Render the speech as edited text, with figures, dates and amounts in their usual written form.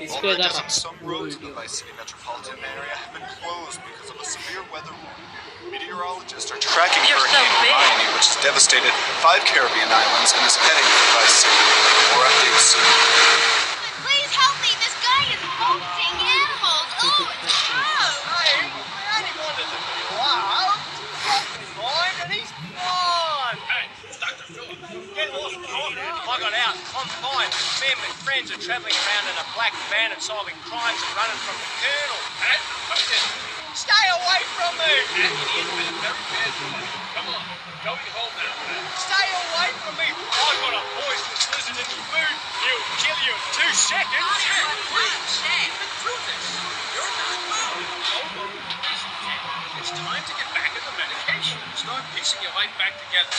All bridges and some roads in the Vice City metropolitan area have been closed because of a severe weather warning. Meteorologists are tracking Hurricane Hermione, which has devastated 5 Caribbean islands and is heading for Vice City. More updates soon. Please help me! This guy is posting animals! Oh, no! I only wanted to be wild. Mind and he's gone. Hey, it's Dr. Phillips. Get lost, I got out. I'm fine. Me and my friends are travelling around in a black van and solving crimes and running from the Colonel. Hey, okay. Stay away from me! That idiot with a very bad woman. Come on, going home now. Stay away from me! I've got a poisonous lizard in your food. He'll kill you in 2 seconds. You've been through this. You're not well. It's time to get back on the medication and start piecing your life back together.